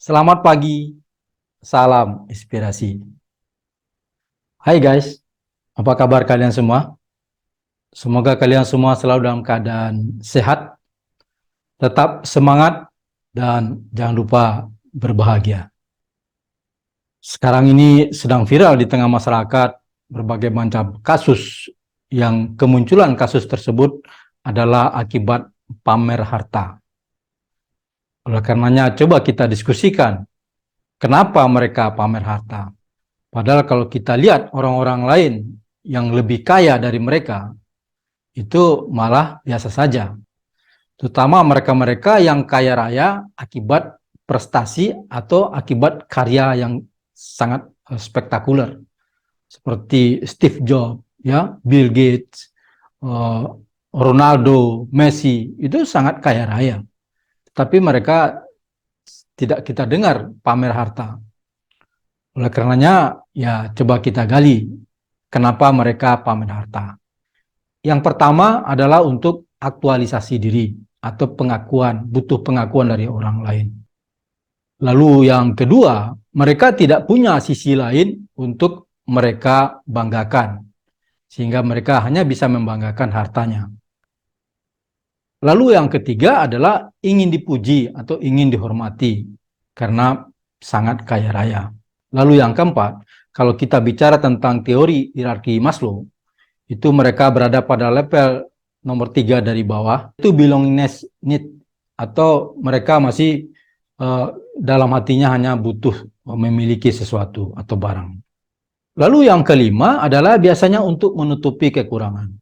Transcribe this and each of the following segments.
Selamat pagi, salam inspirasi. Hai guys, apa kabar kalian semua? Semoga kalian semua selalu dalam keadaan sehat, tetap semangat, dan jangan lupa berbahagia. Sekarang ini sedang viral di tengah masyarakat berbagai macam kasus yang kemunculan kasus tersebut adalah akibat pamer harta. Oleh karenanya coba kita diskusikan kenapa mereka pamer harta. Padahal kalau kita lihat orang-orang lain yang lebih kaya dari mereka, itu malah biasa saja. Terutama mereka-mereka yang kaya raya akibat prestasi atau akibat karya yang sangat spektakuler. Seperti Steve Jobs, ya, Bill Gates, Ronaldo, Messi, itu sangat kaya raya. Tapi mereka tidak kita dengar pamer harta. Oleh karenanya, ya coba kita gali kenapa mereka pamer harta. Yang pertama adalah untuk aktualisasi diri atau pengakuan, butuh pengakuan dari orang lain. Lalu yang kedua, mereka tidak punya sisi lain untuk mereka banggakan, sehingga mereka hanya bisa membanggakan hartanya. Lalu yang ketiga adalah ingin dipuji atau ingin dihormati, karena sangat kaya raya. Lalu yang keempat, kalau kita bicara tentang teori hierarki Maslow, itu mereka berada pada level nomor 3 dari bawah, itu belongingness need, atau mereka masih dalam hatinya hanya butuh memiliki sesuatu atau barang. Lalu yang kelima adalah biasanya untuk menutupi kekurangan.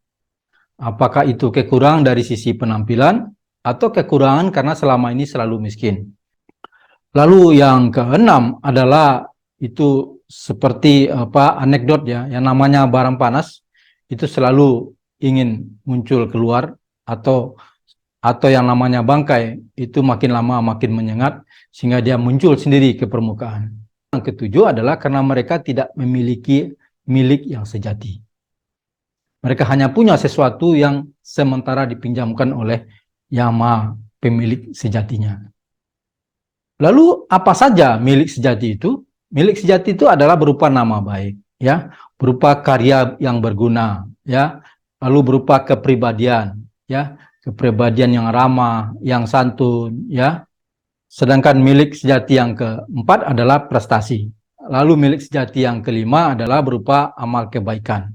Apakah itu kekurangan dari sisi penampilan atau kekurangan karena selama ini selalu miskin. Lalu yang keenam adalah itu seperti anekdot ya, yang namanya barang panas itu selalu ingin muncul keluar, atau yang namanya bangkai itu makin lama makin menyengat sehingga dia muncul sendiri ke permukaan. Yang ketujuh adalah karena mereka tidak memiliki milik yang sejati. Mereka hanya punya sesuatu yang sementara dipinjamkan oleh yang maha pemilik sejatinya. Lalu apa saja milik sejati itu? Milik sejati itu adalah berupa nama baik, ya, berupa karya yang berguna, ya, lalu berupa kepribadian, ya, kepribadian yang ramah, yang santun, ya. Sedangkan milik sejati yang keempat adalah prestasi. Lalu milik sejati yang kelima adalah berupa amal kebaikan.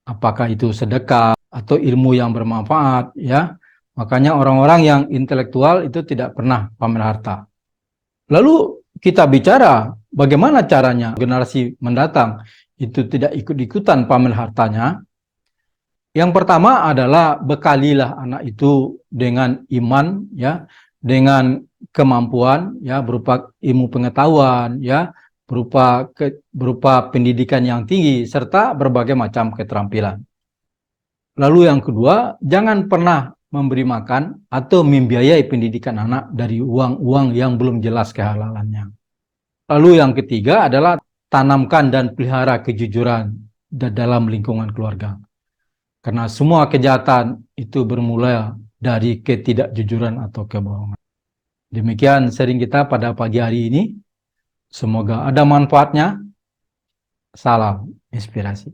Apakah itu sedekah atau ilmu yang bermanfaat, ya. Makanya orang-orang yang intelektual itu tidak pernah pamer harta. Lalu kita bicara bagaimana caranya generasi mendatang itu tidak ikut-ikutan pamer hartanya. Yang pertama adalah bekalilah anak itu dengan iman, ya, dengan kemampuan, ya, berupa ilmu pengetahuan, ya, berupa pendidikan yang tinggi serta berbagai macam keterampilan. Lalu yang kedua, jangan pernah memberi makan atau membiayai pendidikan anak dari uang-uang yang belum jelas kehalalannya. Lalu yang ketiga adalah tanamkan dan pelihara kejujuran dalam lingkungan keluarga. Karena semua kejahatan itu bermula dari ketidakjujuran atau kebohongan. Demikian sharing kita pada pagi hari ini. Semoga ada manfaatnya. Salam inspirasi.